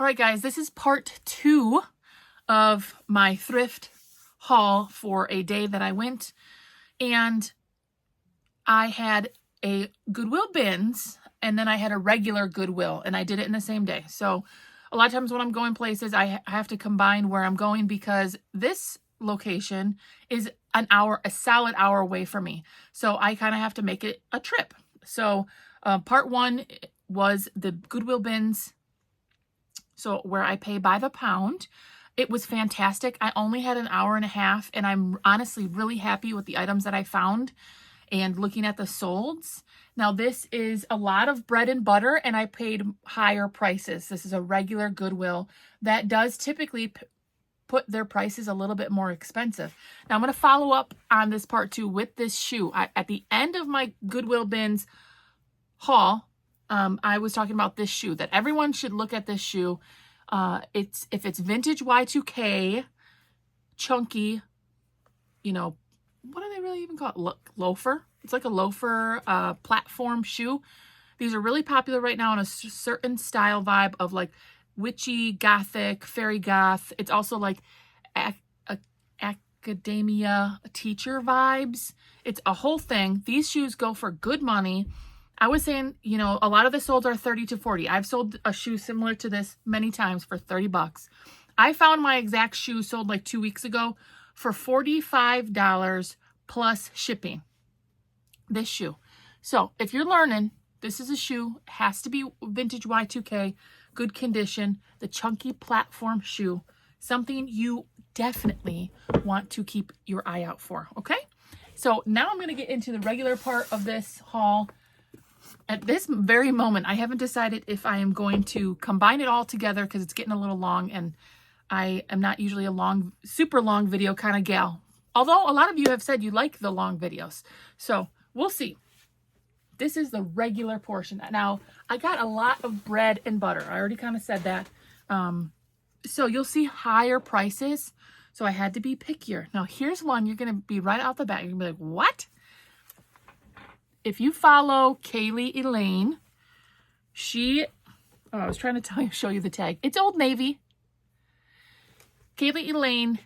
All right, guys, this is part 2 of my thrift haul for a day that I went, and I had a Goodwill bins and then I had a regular Goodwill, and I did it in the same day. So a lot of times when I'm going places, I have to combine where I'm going because this location is a solid hour away from me. So I kind of have to make it a trip. So part 1 was the Goodwill bins, so where I pay by the pound. It was fantastic. I only had an hour and a half, and I'm honestly really happy with the items that I found and looking at the solds. Now, this is a lot of bread and butter, and I paid higher prices. This is a regular Goodwill that does typically put their prices a little bit more expensive. Now, I'm going to follow up on this part 2 with this shoe. At the end of my Goodwill bins haul, I was talking about this shoe, that everyone should look at this shoe. If it's vintage Y2K, chunky, you know, what do they really even call it? Loafer. It's like a loafer platform shoe. These are really popular right now in a certain style vibe of like witchy, gothic, fairy goth. It's also like academia teacher vibes. It's a whole thing. These shoes go for good money. I was saying, you know, a lot of the solds are 30 to 40. I've sold a shoe similar to this many times for 30 bucks. I found my exact shoe sold like 2 weeks ago for $45 plus shipping. This shoe. So if you're learning, this is a shoe, has to be vintage Y2K, good condition, the chunky platform shoe, something you definitely want to keep your eye out for, okay? So now I'm going to get into the regular part of this haul. At this very moment, I haven't decided if I am going to combine it all together because it's getting a little long, and I am not usually a super long video kind of gal. Although a lot of you have said you like the long videos. So we'll see. This is the regular portion. Now, I got a lot of bread and butter. I already kind of said that. So you'll see higher prices. So I had to be pickier. Now, here's one you're going to be right out the bat. You're going to be like, what? If you follow Kaylee Elaine, I was trying to show you the tag. It's Old Navy. Kaylee Elaine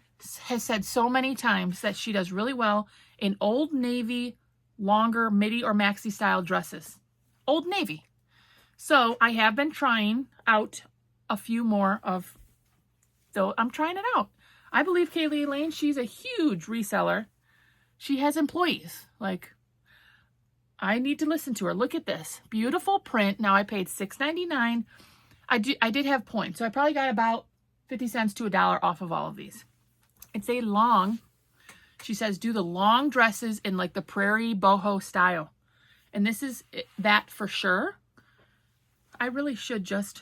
has said so many times that she does really well in Old Navy, longer midi or maxi style dresses. Old Navy. So I have been trying out a few more of those. I'm trying it out. I believe Kaylee Elaine, she's a huge reseller. She has employees. Like, I need to listen to her. Look at this. Beautiful print. Now I paid $6.99. I did have points, so I probably got about 50 cents to $1 off of all of these. It's a long, she says, do the long dresses in like the prairie boho style. And this is that for sure. I really should just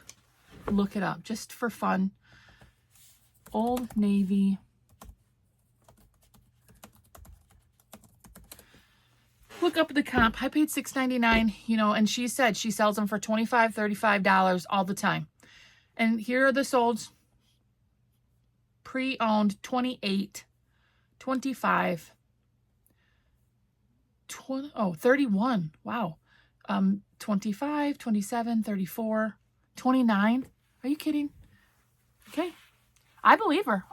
look it up just for fun. Old Navy. Look up the comp. I paid $6.99, you know, and she said she sells them for $25, $35 all the time. And here are the solds. Pre-owned, 28, 25, 20, 31. Wow. 25, 27, 34, 29. Are you kidding? Okay. I believe her.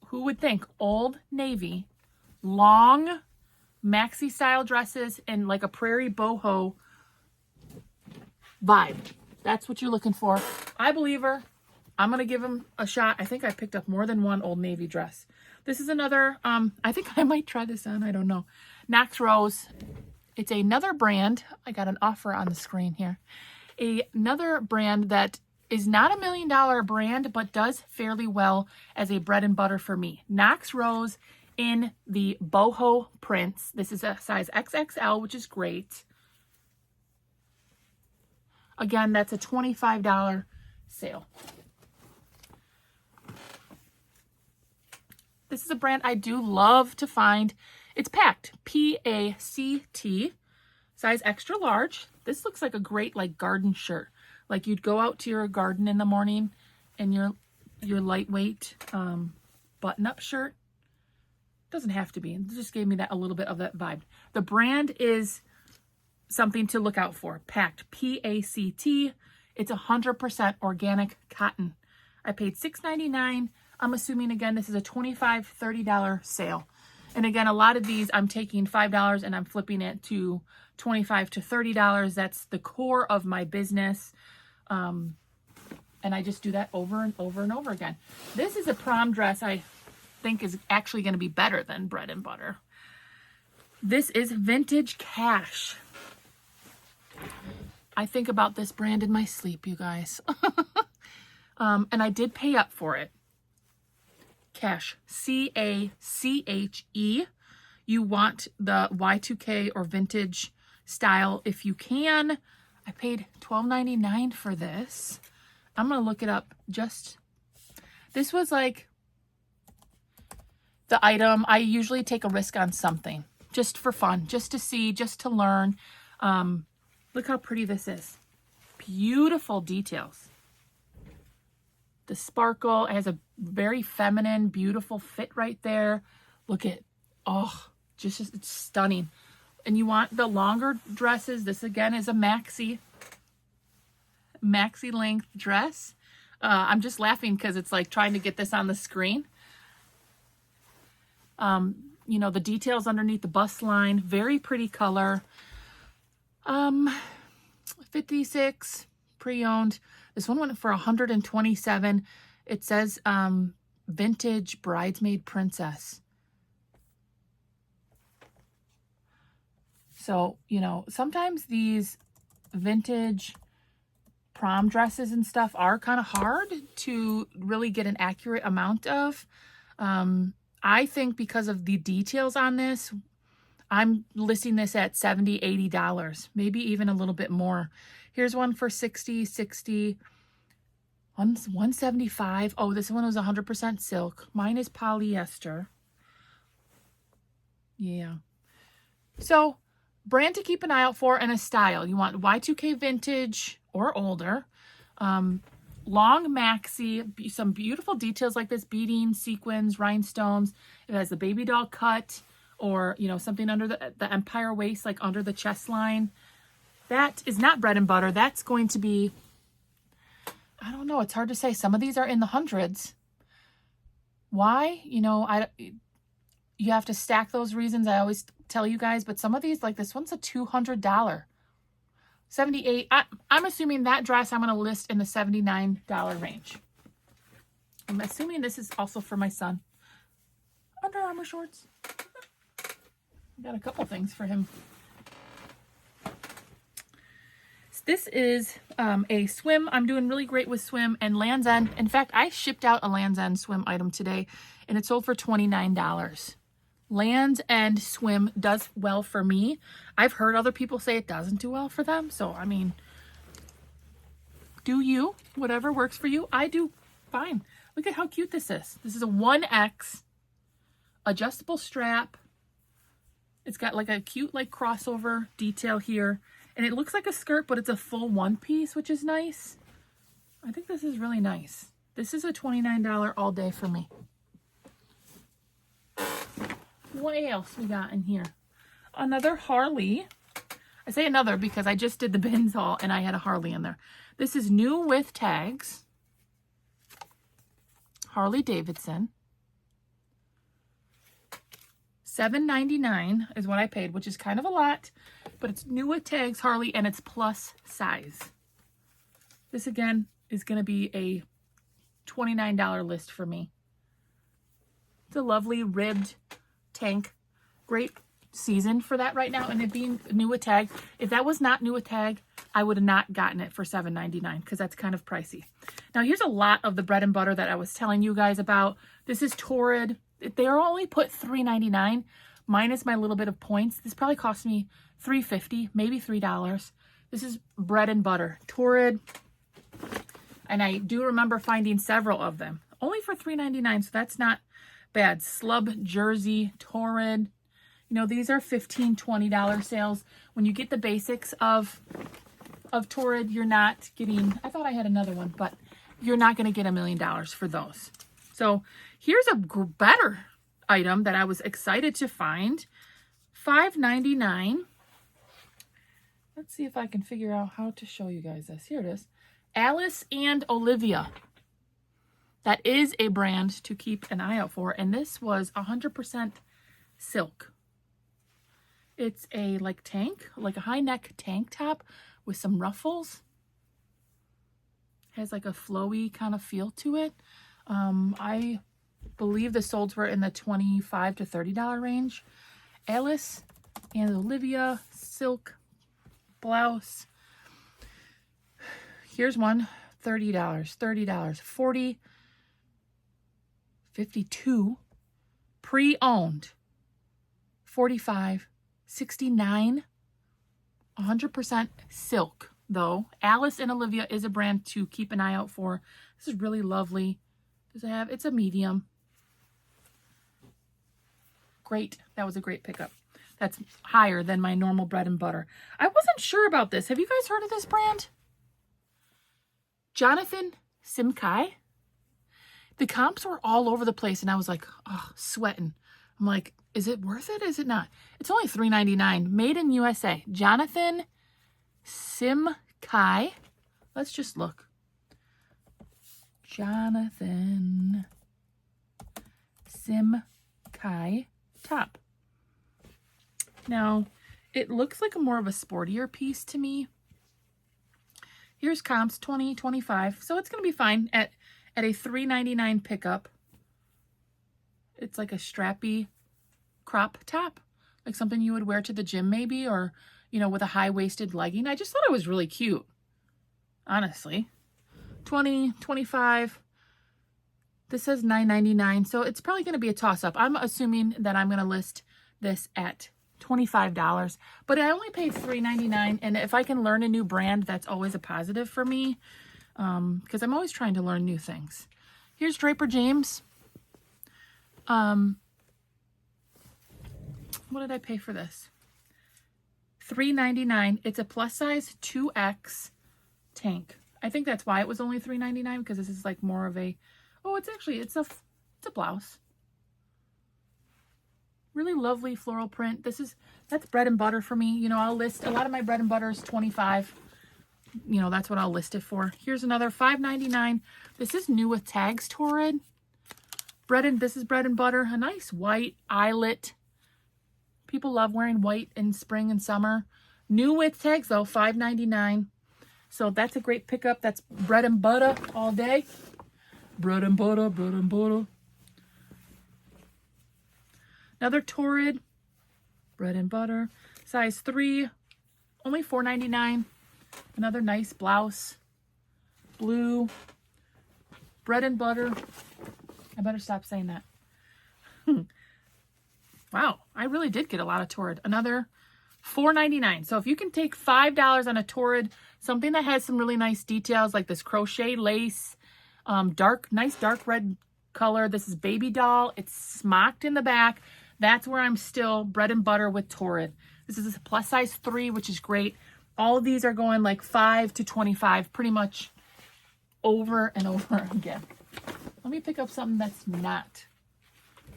Who would think? Old Navy, long maxi style dresses and like a prairie boho vibe. That's what you're looking for. I believe her. I'm going to give him a shot. I think I picked up more than one Old Navy dress. This is another, I think I might try this on. I don't know. Knox Rose. It's another brand. I got an offer on the screen here. Another brand that is not $1 million brand, but does fairly well as a bread and butter for me. Knox Rose in the boho prints. This is a size XXL, which is great. Again, that's a $25 sale. This is a brand I do love to find. It's Pact, P-A-C-T, size extra large. This looks like a great like garden shirt. Like you'd go out to your garden in the morning and your lightweight button-up shirt. Doesn't have to be. It just gave me that a little bit of that vibe. The brand is something to look out for. Pact, P-A-C-T. It's 100% organic cotton. I paid $6.99. I'm assuming, again, this is a $25, $30 sale. And again, a lot of these I'm taking $5 and I'm flipping it to $25 to $30. That's the core of my business. And I just do that over and over and over again. This is a prom dress I think is actually going to be better than bread and butter. This is Vintage Cash. I think about this brand in my sleep, you guys. And I did pay up for it. Cash, C-A-C-H-E. You want the Y2K or vintage style if you can. I paid $12.99 for this. I'm going to look it up. This was like the item. I usually take a risk on something just for fun, just to see, just to learn. Look how pretty this is. Beautiful details. The sparkle has a very feminine, beautiful fit right there. Look at, oh, just it's stunning. And you want the longer dresses. This again is a maxi length dress. I'm just laughing because it's like trying to get this on the screen. You know, the details underneath the bust line, very pretty color. 56 pre-owned. This one went for $127. It says vintage bridesmaid princess. So, you know, sometimes these vintage prom dresses and stuff are kind of hard to really get an accurate amount of. I think because of the details on this, I'm listing this at $70, $80, maybe even a little bit more. Here's one for $60, $175. Oh, this one was 100% silk. Mine is polyester. Yeah. So, brand to keep an eye out for and a style. You want Y2K vintage or older. Long maxi, some beautiful details like this, beading, sequins, rhinestones. It has the baby doll cut or, you know, something under the empire waist, like under the chest line. That is not bread and butter. That's going to be, I don't know. It's hard to say. Some of these are in the hundreds. Why? You know, you have to stack those reasons. I always tell you guys, but some of these, like this one's a $200. $78. I'm assuming that dress I'm going to list in the $79 range. I'm assuming this is also for my son. Under Armour shorts. Got a couple things for him. This is a swim. I'm doing really great with swim and Land's End. In fact, I shipped out a Land's End swim item today and it sold for $29. Land's End swim does well for me. I've heard other people say it doesn't do well for them. So, I mean, do you, whatever works for you. I do fine. Look at how cute this is. This is a 1X adjustable strap. It's got like a cute like crossover detail here. And it looks like a skirt, but it's a full one piece, which is nice. I think this is really nice. This is a $29 all day for me. What else we got in here? Another Harley. I say another because I just did the bins haul and I had a Harley in there. This is new with tags. Harley Davidson. $7.99 is what I paid, which is kind of a lot, but it's new with tags, Harley, and it's plus size. This again is going to be a $29 list for me. It's a lovely ribbed tank. Great season for that right now, and it being new with tag. If that was not new with tag, I would have not gotten it for $7.99 because that's kind of pricey. Now here's a lot of the bread and butter that I was telling you guys about. This is Torrid. They are only put $3.99 minus my little bit of points. This probably cost me $3.50, maybe $3. This is bread and butter, Torrid. And I do remember finding several of them only for $3.99. So that's not bad. Slub jersey, Torrid. You know, these are $15, $20 sales. When you get the basics of Torrid, you're not getting, I thought I had another one, but you're not going to get $1 million for those. So here's a better item that I was excited to find. $5.99. Let's see if I can figure out how to show you guys this. Here it is. Alice and Olivia. That is a brand to keep an eye out for. And this was 100% silk. It's a like tank, like a high neck tank top with some ruffles. Has like a flowy kind of feel to it. I believe the solds were in the $25 to $30 range. Alice and Olivia silk blouse. Here's one, $30, $30, $40, $52, pre-owned, $45, $69, 100% silk though. Alice and Olivia is a brand to keep an eye out for. This is really lovely. Does it have, it's a medium. Great, that was a great pickup. That's higher than my normal bread and butter. I wasn't sure about this. Have you guys heard of this brand? Jonathan Simkai. The comps were all over the place and I was like, oh, sweating. I'm like, is it worth it? Is it not? It's only $3.99. Made in USA. Jonathan Simkai. Let's just look. Jonathan Simkai top. Now, it looks like a more of a sportier piece to me. Here's comps, 20, 25. So it's going to be fine at a $3.99 pickup. It's like a strappy crop top, like something you would wear to the gym maybe, or, you know, with a high-waisted legging. I just thought it was really cute, honestly. 20, 25. This says $9.99, so it's probably going to be a toss-up. I'm assuming that I'm going to list this at $25, but I only paid $3.99, and if I can learn a new brand, that's always a positive for me, because I'm always trying to learn new things. Here's Draper James. What did I pay for this? $3.99. It's a plus size 2X tank. I think that's why it was only $3.99, because this is like more of a, oh, it's a blouse. Really lovely floral print. That's bread and butter for me. You know, I'll list a lot of my bread and butter is $25. You know, that's what I'll list it for. Here's another $5.99. This is new with tags, Torrid. This is bread and butter. A nice white eyelet. People love wearing white in spring and summer. New with tags though, $5.99. So that's a great pickup. That's bread and butter all day. Bread and butter, bread and butter. Another Torrid, bread and butter, size 3, only $4.99. Another nice blouse, blue, bread and butter. I better stop saying that. Wow, I really did get a lot of Torrid. Another $4.99. So if you can take $5 on a Torrid, something that has some really nice details like this crochet lace, nice dark red color. This is baby doll. It's smocked in the back. That's where I'm still bread and butter with Torrid. This is a plus size 3, which is great. All of these are going like 5 to 25, pretty much over and over again. Let me pick up something that's not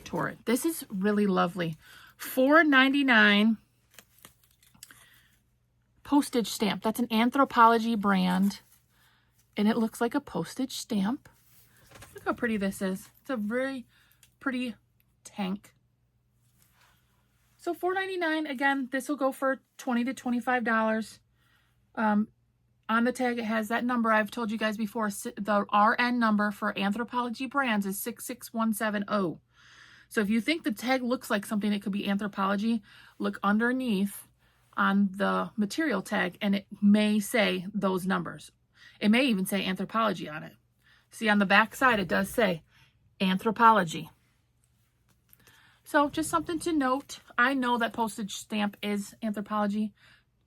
Torrid. This is really lovely. $4.99 postage stamp. That's an Anthropologie brand. And it looks like a postage stamp. Look how pretty this is. It's a very pretty tank. So $4.99, again, this will go for $20 to $25. On the tag, it has that number I've told you guys before. The RN number for Anthropologie brands is 66170. So if you think the tag looks like something that could be Anthropologie, look underneath on the material tag, and it may say those numbers. It may even say Anthropologie on it. See, on the back side, it does say Anthropologie. So just something to note. I know that postage stamp is Anthropologie.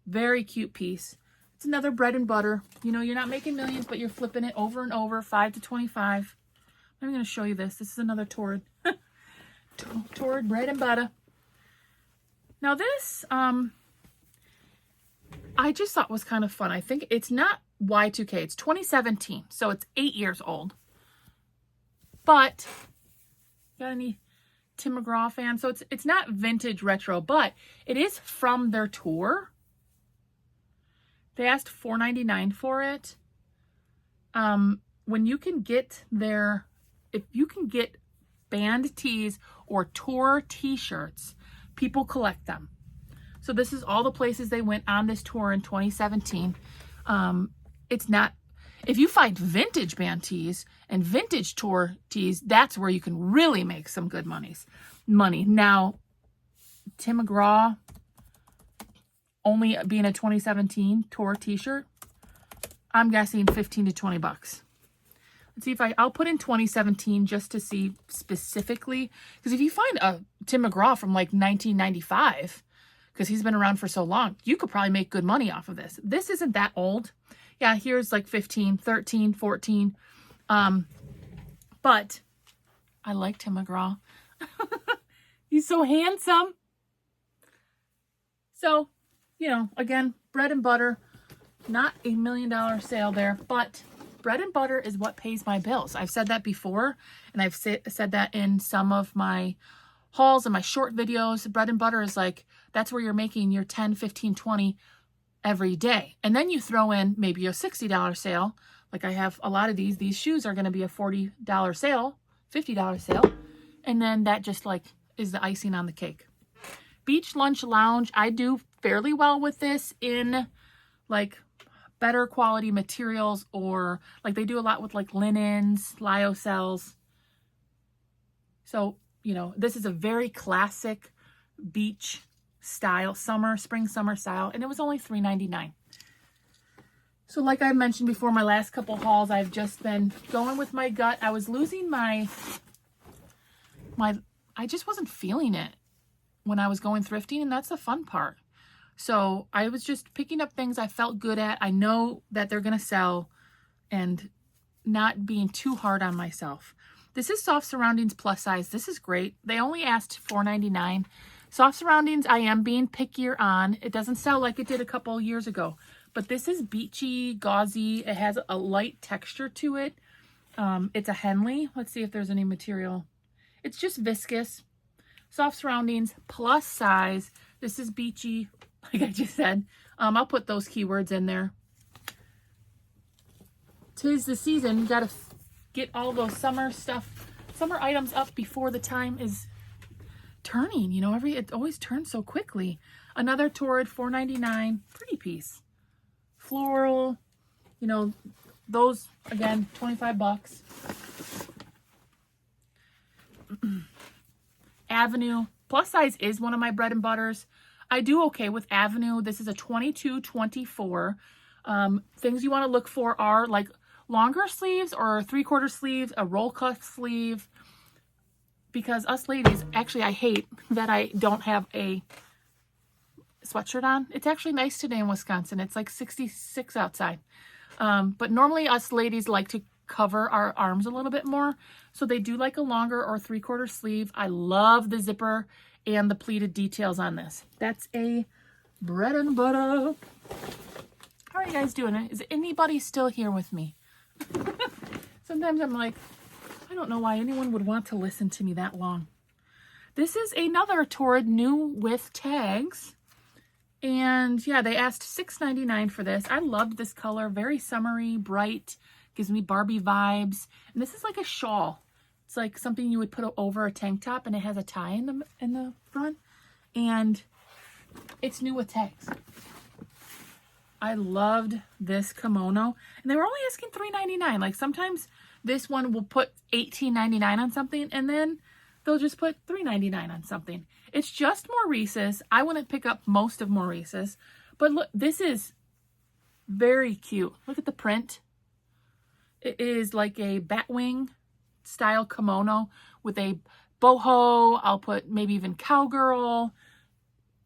Very cute piece. It's another bread and butter. You know, you're not making millions, but you're flipping it over and over, 5 to 25. I'm going to show you this. This is another Torrid. Torrid bread and butter. Now this, I just thought was kind of fun. I think it's not Y2K. It's 2017. So it's 8 years old. But, got any Tim McGraw fan? So it's not vintage retro, but it is from their tour. They asked $4.99 for it. when you can get if you can get band tees or tour t-shirts, people collect them. So this is all the places they went on this tour in 2017. It's not, if you find vintage band tees and vintage tour tees, that's where you can really make some good money. Now, Tim McGraw only being a 2017 tour t-shirt, I'm guessing 15 to 20 bucks. Let's see if I'll put in 2017 just to see specifically, because if you find a Tim McGraw from like 1995, because he's been around for so long, you could probably make good money off of this. This isn't that old. Yeah, here's like 15, 13, 14. But I like Tim McGraw. He's so handsome. So, you know, again, bread and butter, not $1 million sale there, but bread and butter is what pays my bills. I've said that before, and I've said that in some of my hauls and my short videos. Bread and butter is like, that's where you're making your 10, 15, 20 every day. And then you throw in maybe a $60 sale. Like I have a lot of these shoes are going to be a $40 sale, $50 sale. And then that just like is the icing on the cake. Beach Lunch Lounge, I do fairly well with this in like better quality materials, or like they do a lot with like linens, lyocell's. So, you know, this is a very classic beach style, spring summer style, and it was only $3.99. So like I mentioned before, my last couple hauls, I've just been going with my gut. I was losing I just wasn't feeling it when I was going thrifting, and that's the fun part. So I was just picking up things I felt good at. I know that they're going to sell, and not being too hard on myself. This is Soft Surroundings plus size. This is great. They only asked $4.99. Soft Surroundings, I am being pickier on. It doesn't sell like it did a couple years ago, but this is beachy, gauzy. It has a light texture to it. It's a Henley. Let's see if there's any material. It's just viscous. Soft Surroundings plus size. This is beachy, like I just said. I'll put those keywords in there. 'Tis the season. You gotta get all those summer items up before the time is turning. You know, it always turns so quickly. Another Torrid, $4.99, pretty piece. Floral, you know, those again, 25 bucks. Avenue plus size is one of my bread and butters. I do okay with Avenue. This is a 22-24. Things you want to look for are like longer sleeves or 3/4 sleeves, a roll cuff sleeve. Because us ladies, actually, I hate that I don't have a sweatshirt on. It's actually nice today in Wisconsin. It's like 66 outside. But normally us ladies like to cover our arms a little bit more. So they do like a longer or 3/4 sleeve. I love the zipper and the pleated details on this. That's a bread and butter. How are you guys doing? Is anybody still here with me? Sometimes I'm like, I don't know why anyone would want to listen to me that long. This is another Torrid new with tags. And yeah, they asked $6.99 for this. I loved this color. Very summery, bright. Gives me Barbie vibes. And this is like a shawl. It's like something you would put over a tank top, and it has a tie in the front. And it's new with tags. I loved this kimono. And they were only asking $3.99. Like sometimes this one will put $18.99 on something, and then they'll just put $3.99 on something. It's just Maurice's. I wouldn't pick up most of Maurice's, but look, this is very cute. Look at the print. It is like a batwing style kimono with a boho. I'll put maybe even cowgirl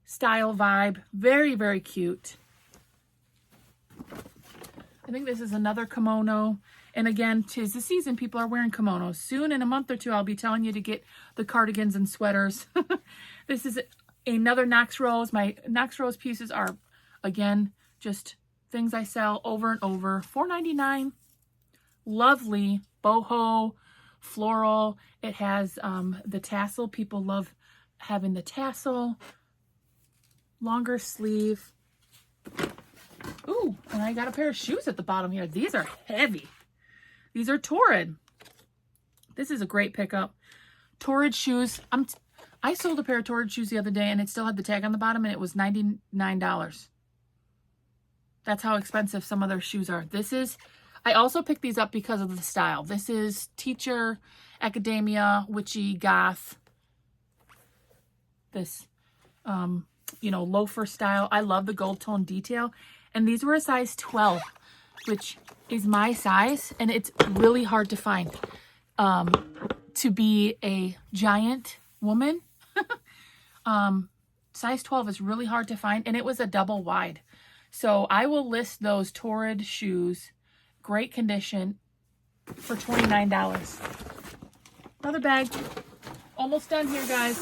style vibe. Very, very cute. I think this is another kimono. And again, 'tis the season. People are wearing kimonos. Soon, in a month or two, I'll be telling you to get the cardigans and sweaters. This is another Knox Rose. My Knox Rose pieces are, again, just things I sell over and over. $4.99. Lovely. Boho. Floral. It has the tassel. People love having the tassel. Longer sleeve. Ooh, and I got a pair of shoes at the bottom here. These are heavy. These are Torrid. This is a great pickup. Torrid shoes. I sold a pair of Torrid shoes the other day and it still had the tag on the bottom and it was $99. That's how expensive some of their shoes are. I also picked these up because of the style. This is teacher, academia, witchy, goth. This, loafer style. I love the gold tone detail. And these were a size 12, which is my size. And it's really hard to find. To be a giant woman, size 12 is really hard to find. And it was a double wide. So I will list those Torrid shoes, great condition, for $29. Another bag. Almost done here, guys.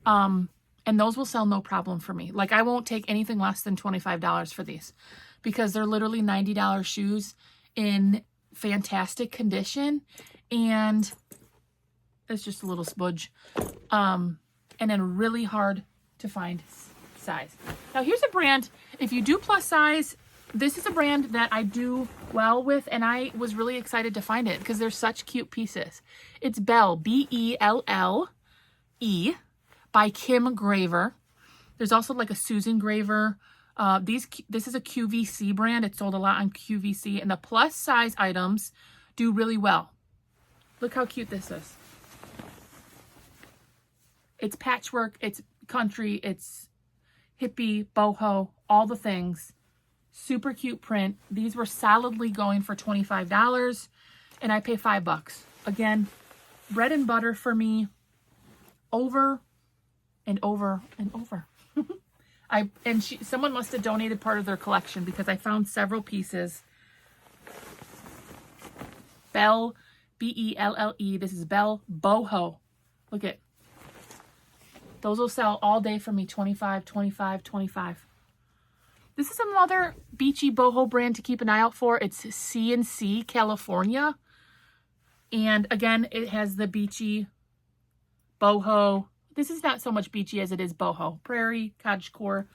And those will sell no problem for me. Like, I won't take anything less than $25 for these because they're literally $90 shoes in fantastic condition. And it's just a little smudge. And then really hard to find size. Now, here's a brand. If you do plus size, this is a brand that I do well with, and I was really excited to find it because they're such cute pieces. It's Belle, B-E-L-L-E, by Kim Graver. There's also like a Susan Graver. This is a QVC brand. It's sold a lot on QVC, and the plus size items do really well. Look how cute this is. It's patchwork, it's country, it's hippie, boho, all the things. Super cute print. These were solidly going for $25 and I pay $5. Again, bread and butter for me over and over and over. Someone must have donated part of their collection because I found several pieces. Belle, B-E-L-L-E. This is Belle Boho. Look at those will sell all day for me. 25, 25, 25. This is another beachy boho brand to keep an eye out for. It's C&C California. And again, it has the beachy boho. This is not so much beachy as it is boho. Prairie, cottagecore.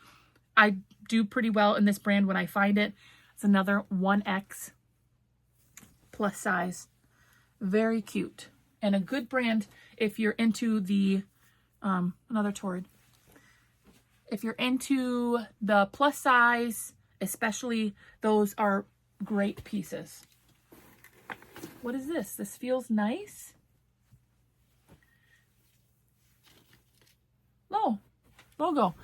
I do pretty well in this brand when I find it. It's another 1X plus size. Very cute. And a good brand if you're into the, another Torrid. If you're into the plus size, especially, those are great pieces. What is this? This feels nice. Oh, logo.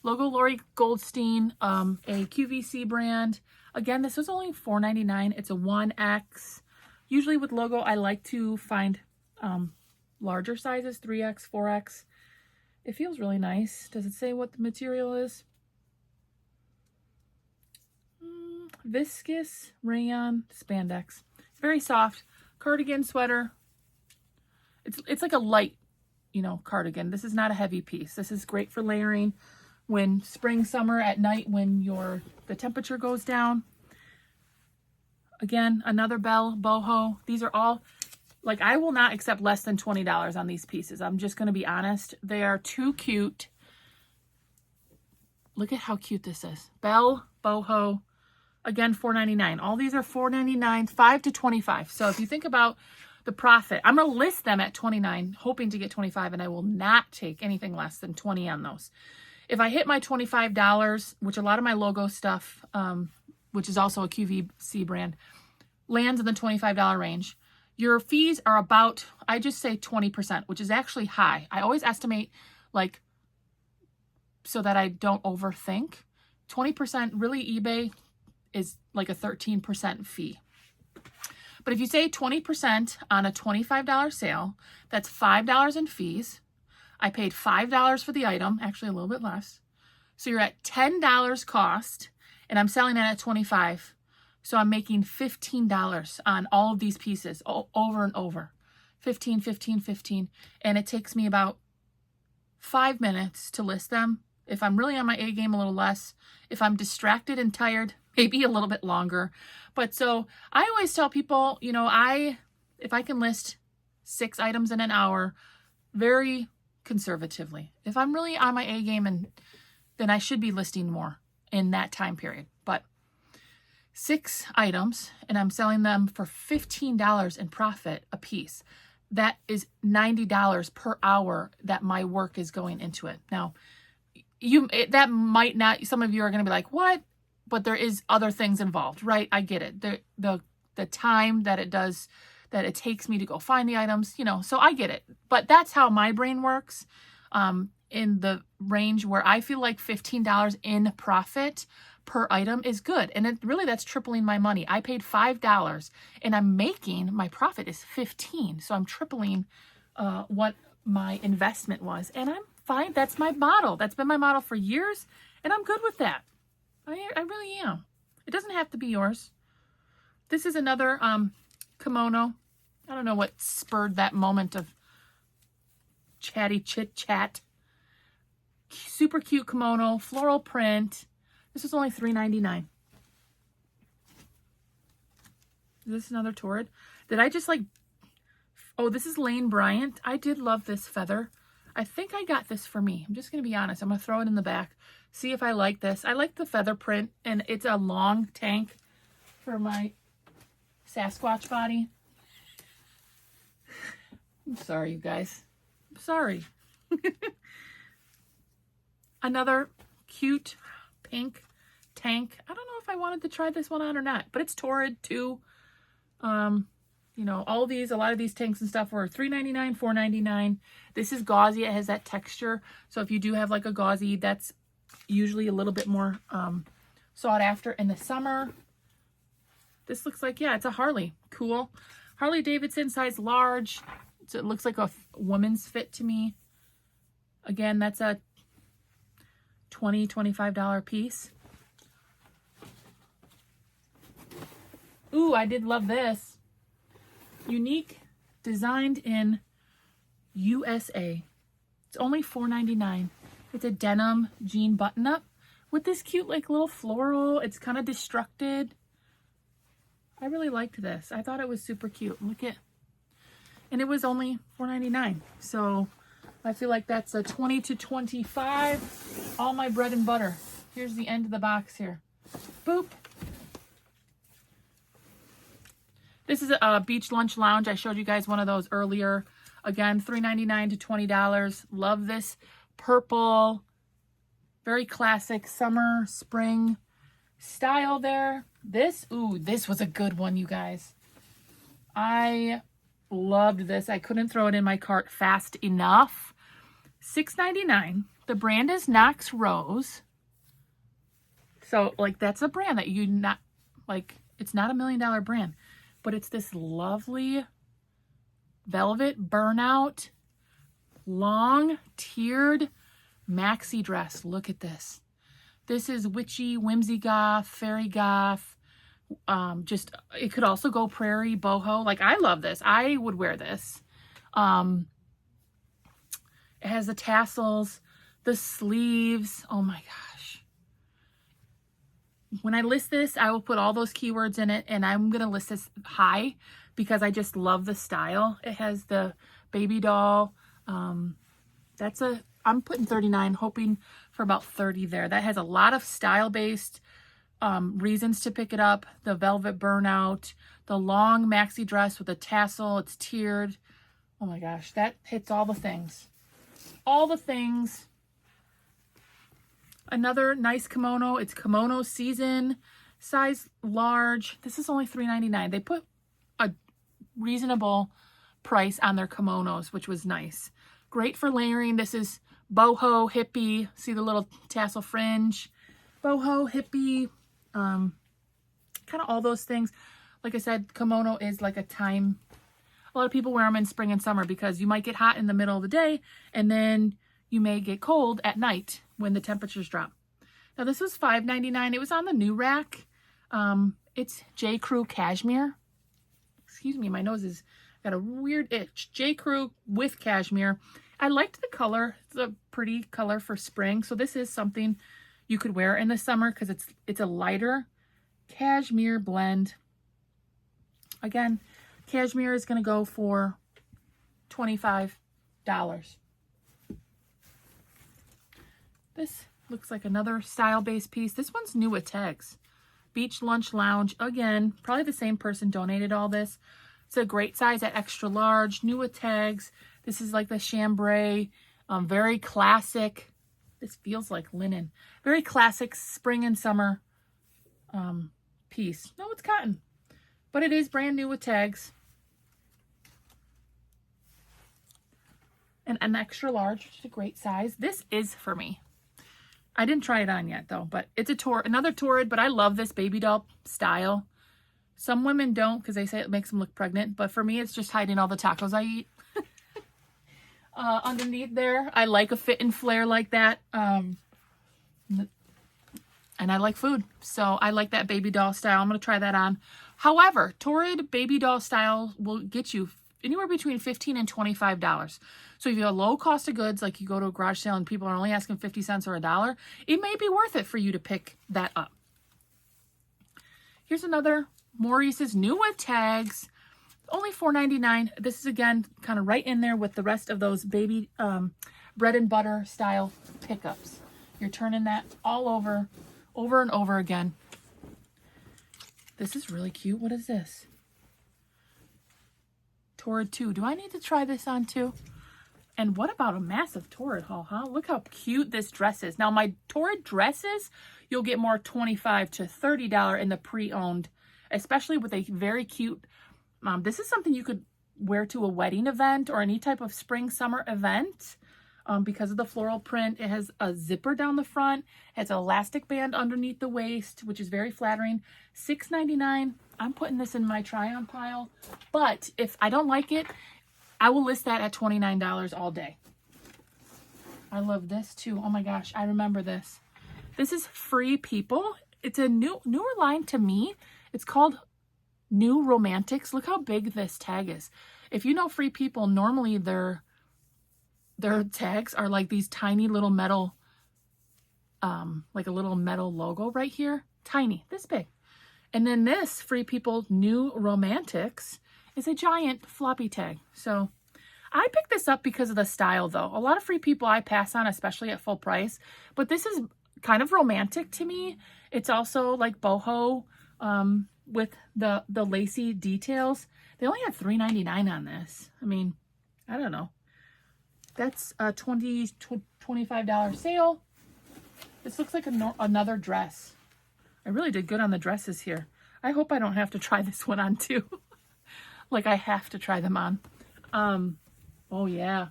Lori Goldstein, a QVC brand. Again, this was only $4.99. It's a 1X. Usually with logo, I like to find larger sizes, 3X, 4X. It feels really nice. Does it say what the material is? Viscous rayon spandex. It's very soft. Cardigan sweater. It's like a light, cardigan. This is not a heavy piece. This is great for layering when spring, summer, at night when the temperature goes down. Again, another Belle Boho. These are all, like, I will not accept less than $20 on these pieces. I'm just going to be honest. They are too cute. Look at how cute this is. Belle Boho. Again, $4.99. All these are $4.99, 5 to 25. So if you think about the profit, I'm going to list them at $29, hoping to get $25, and I will not take anything less than $20 on those. If I hit my $25, which a lot of my logo stuff, which is also a QVC brand, lands in the $25 range, your fees are about, I just say 20%, which is actually high. I always estimate, like, so that I don't overthink. 20%, really, eBay is like a 13% fee. But if you say 20% on a $25 sale, that's $5 in fees. I paid $5 for the item, actually a little bit less. So you're at $10 cost, and I'm selling it at $25. So I'm making $15 on all of these pieces over and over. 15, 15, 15. And it takes me about 5 minutes to list them. If I'm really on my A game, a little less. If I'm distracted and tired, maybe a little bit longer. But so I always tell people, if I can list 6 items in an hour, very conservatively. If I'm really on my A game, then I should be listing more in that time period. But 6 items and I'm selling them for $15 in profit a piece. That is $90 per hour that my work is going into it. Now, that might not, some of you are going to be like, what? But there is other things involved, right? I get it. The time that it takes me to go find the items, you know, so I get it. But that's how my brain works. In the range where I feel like $15 in profit per item is good. And that's tripling my money. I paid $5 and I'm making, my profit is 15. So I'm tripling what my investment was. And I'm fine. That's my model. That's been my model for years. And I'm good with that. I really am. It doesn't have to be yours. This is another kimono. I don't know what spurred that moment of chatty chit chat. Super cute kimono, floral print. This was only $3.99. Is this another Torrid? Did I just like... Oh, this is Lane Bryant. I did love this feather. I think I got this for me. I'm just going to be honest. I'm going to throw it in the back. See if I like this. I like the feather print, and it's a long tank for my Sasquatch body. I'm sorry, you guys. I'm sorry. Another cute pink tank. I don't know if I wanted to try this one on or not, but it's Torrid too. You know, all these, a lot of these tanks and stuff were $3.99, $4.99. This is gauzy. It has that texture. So if you do have like a gauzy, that's usually a little bit more sought after in the summer. This looks like, yeah, it's a Harley. Cool. Harley Davidson, size large. So it looks like a woman's fit to me. Again, that's a $20, $25 piece. Ooh, I did love this. Unique, designed in USA. It's only $4.99. It's a denim jean button-up with this cute like little floral. It's kind of destructed. I really liked this. I thought it was super cute. Look at, and it was only $4.99. So I feel like that's a 20 to 25. All my bread and butter. Here's the end of the box here. Boop. This is a beach lunch lounge. I showed you guys one of those earlier. Again, $3.99 to $20. Love this purple, very classic summer, spring style there. This was a good one, you guys. I loved this. I couldn't throw it in my cart fast enough. $6.99. The brand is Knox Rose. So, like, that's a brand that you not, like, it's not $1 million brand. But it's this lovely velvet burnout, long tiered maxi dress. Look at this. This is witchy, whimsy goth, fairy goth. It could also go prairie, boho. Like, I love this. I would wear this. It has the tassels, the sleeves. Oh my gosh. When I list this, I will put all those keywords in it, and I'm going to list this high because I just love the style. It has the baby doll. I'm putting 39, hoping for about 30 there. That has a lot of style-based reasons to pick it up. The velvet burnout, the long maxi dress with a tassel. It's tiered. Oh my gosh, that hits all the things. All the things. Another nice kimono. It's kimono season, size large. This is only $3.99. They put a reasonable price on their kimonos, which was nice. Great for layering. This is boho, hippie. See the little tassel fringe? Boho, hippie, kind of all those things. Like I said, kimono is like a time. A lot of people wear them in spring and summer because you might get hot in the middle of the day and then you may get cold at night when the temperatures drop. Now this was $5.99. It was on the new rack. It's J. Crew cashmere. Excuse me, my nose has got a weird itch. J. Crew with cashmere. I liked the color. It's a pretty color for spring. So this is something you could wear in the summer because it's a lighter cashmere blend. Again, cashmere is going to go for $25. This looks like another style-based piece. This one's new with tags. Beach Lunch Lounge. Again, probably the same person donated all this. It's a great size at extra large, new with tags. This is like the chambray, very classic. This feels like linen. Very classic spring and summer piece. No, it's cotton, but it is brand new with tags. And an extra large, which is a great size. This is for me. I didn't try it on yet though, but it's another Torrid, but I love this baby doll style. Some women don't because they say it makes them look pregnant, but for me, it's just hiding all the tacos I eat. Underneath there, I like a fit and flare like that. And I like food, so I like that baby doll style. I'm going to try that on. However, Torrid baby doll style will get you anywhere between $15 and $25. So if you have a low cost of goods, like you go to a garage sale and people are only asking 50 cents or $1, it may be worth it for you to pick that up. Here's another Maurice's new with tags, only $4.99. This is again kind of right in there with the rest of those baby bread and butter style pickups. You're turning that all over and over again. This is really cute. What is this? Torrid 2. Do I need to try this on too? And what about a massive Torrid haul, huh? Look how cute this dress is. Now, my Torrid dresses, you'll get more $25 to $30 in the pre-owned, especially with a very cute, this is something you could wear to a wedding event or any type of spring, summer event. Because of the floral print, it has a zipper down the front. It has an elastic band underneath the waist, which is very flattering. $6.99. I'm putting this in my try-on pile. But if I don't like it, I will list that at $29 all day. I love this too. Oh my gosh, I remember this. This is Free People. It's a newer line to me. It's called New Romantics. Look how big this tag is. If you know Free People, normally their tags are like these tiny little metal, like a little metal logo right here. Tiny, this big. And then this Free People New Romantics is a giant floppy tag. So I picked this up because of the style though. A lot of Free People I pass on, especially at full price, but this is kind of romantic to me. It's also like boho with the lacy details. They only had $3.99 on this. I mean, I don't know. That's a $25 sale. This looks like another dress. I really did good on the dresses here. I hope I don't have to try this one on too. Like I have to try them on. Oh yeah.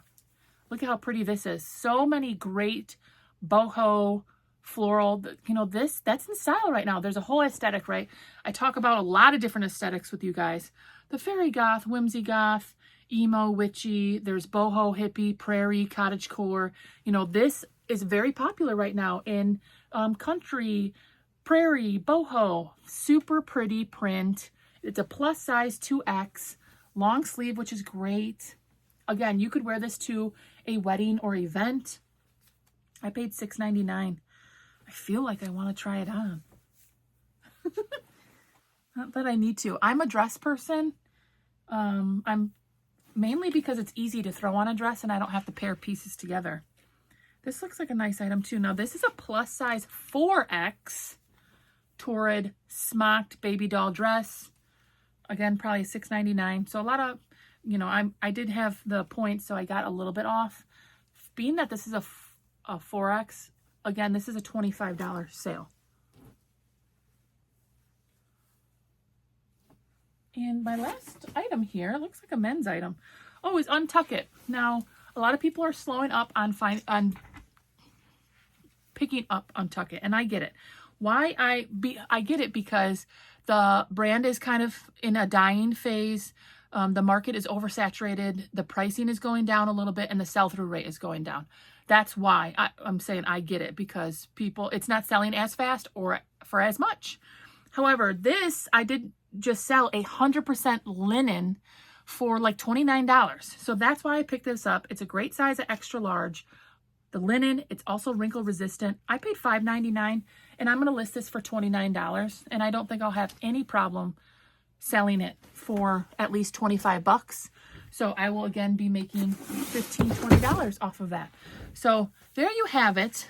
Look at how pretty this is. So many great boho floral, you know, that's in style right now. There's a whole aesthetic, right? I talk about a lot of different aesthetics with you guys. The fairy goth, whimsy goth, emo, witchy, there's boho, hippie, prairie, cottagecore. You know, this is very popular right now in country, prairie, boho. Super pretty print. It's a plus size 2X, long sleeve, which is great. Again, you could wear this to a wedding or event. I paid $6.99. I feel like I want to try it on. Not that I need to. I'm a dress person. I'm mainly because it's easy to throw on a dress and I don't have to pair pieces together. This looks like a nice item too. Now this is a plus size 4X Torrid smocked baby doll dress. Again, probably $6.99. So a lot of, you know, I did have the points, so I got a little bit off. Being that this is a 4X, again, this is a $25 sale. And my last item here looks like a men's item. Oh, is Untuck It. Now, a lot of people are slowing up on picking up Untuck It, and I get it. Why I get it because the brand is kind of in a dying phase. The market is oversaturated. The pricing is going down a little bit, and the sell-through rate is going down. That's why I'm saying I get it, because it's not selling as fast or for as much. However, this, I did just sell 100% linen for like $29. So that's why I picked this up. It's a great size at extra large. The linen, it's also wrinkle resistant. I paid $5.99 and I'm going to list this for $29. And I don't think I'll have any problem selling it for at least 25 bucks. So I will again be making $15, $20 off of that. So there you have it.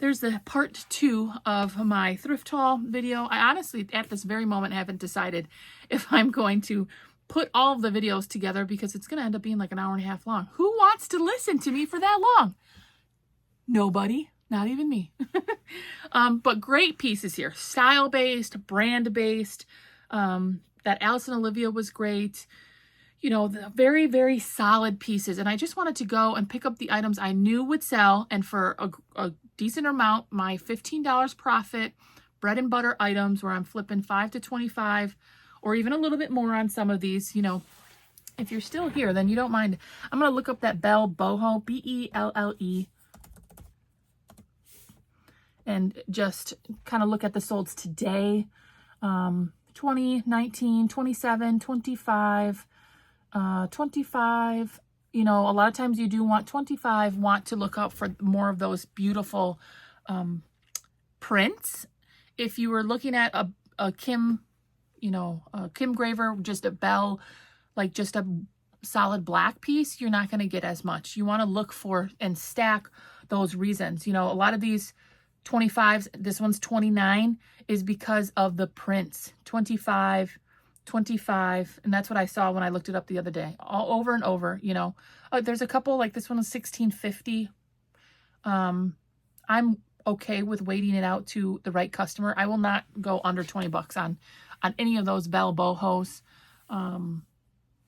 there's the part 2 of my thrift haul video. I honestly, at this very moment, haven't decided if I'm going to put all of the videos together because it's going to end up being like an hour and a half long. Who wants to listen to me for that long? Nobody, not even me. But great pieces here. Style-based, brand-based. That Alice and Olivia was great. You know, the very, very solid pieces. And I just wanted to go and pick up the items I knew would sell. And for a decent amount, my $15 profit, bread and butter items where I'm flipping 5 to 25 or even a little bit more on some of these. You know, if you're still here, then you don't mind. I'm going to look up that Bell Boho, B-E-L-L-E. And just kind of look at the solds today. 20, 19, 27, 25, 25. You know, a lot of times you do want 25, want to look out for more of those beautiful prints. If you were looking at a Kim, you know, a Kim Graver, just a Bell, like just a solid black piece, you're not going to get as much. You want to look for and stack those reasons. You know, a lot of these 25s, this one's 29, is because of the prints. 25, 25, and that's what I saw when I looked it up the other day. All over and over, you know. There's a couple, like this one is 1650. I'm okay with waiting it out to the right customer. I will not go under 20 bucks on any of those Bell Bohos.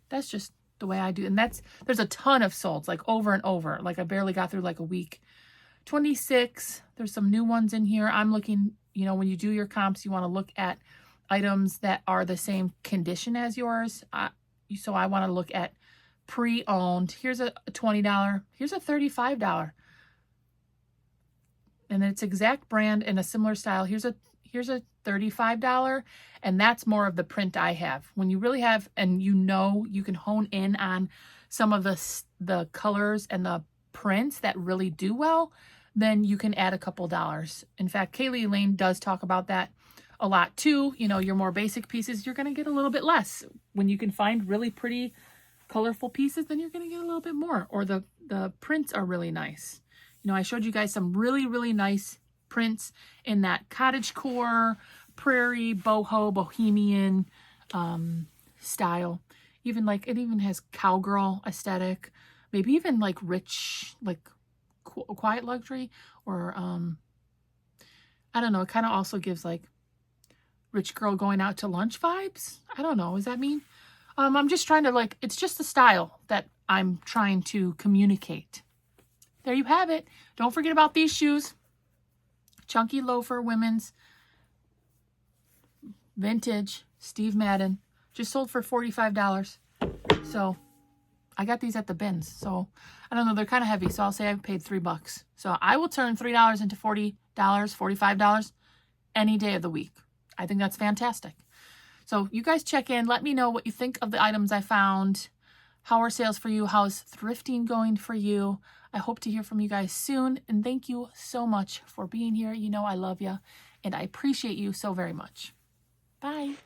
That's just the way I do. And there's a ton of solds, like over and over. Like I barely got through like a week. 26, there's some new ones in here. I'm looking, you know, when you do your comps, you want to look at items that are the same condition as yours. So I want to look at pre-owned. Here's a $20. Here's a $35. And it's exact brand and a similar style. Here's a $35, and that's more of the print I have. When you really have, and you know, you can hone in on some of the colors and the prints that really do well, then you can add a couple dollars. In fact, Kaylee Lane does talk about that a lot too. You know, your more basic pieces, you're going to get a little bit less. When you can find really pretty, colorful pieces, then you're going to get a little bit more. Or the prints are really nice. You know, I showed you guys some really, really nice prints in that cottagecore, prairie, boho, bohemian style. Even like, it even has cowgirl aesthetic. Maybe even like rich, like quiet luxury, or I don't know. It kind of also gives like rich girl going out to lunch vibes. I don't know. Does that mean? I'm just trying to like, it's just the style that I'm trying to communicate. There you have it. Don't forget about these shoes. Chunky loafer, women's, vintage, Steve Madden. Just sold for $45. So I got these at the bins, so I don't know, they're kind of heavy, so I'll say I paid $3. So I will turn $3 into $40, $45 any day of the week. I think that's fantastic. So you guys check in, let me know what you think of the items I found. How are sales for you? How's thrifting going for you? I hope to hear from you guys soon, and thank you so much for being here. You know I love you, and I appreciate you so very much. Bye.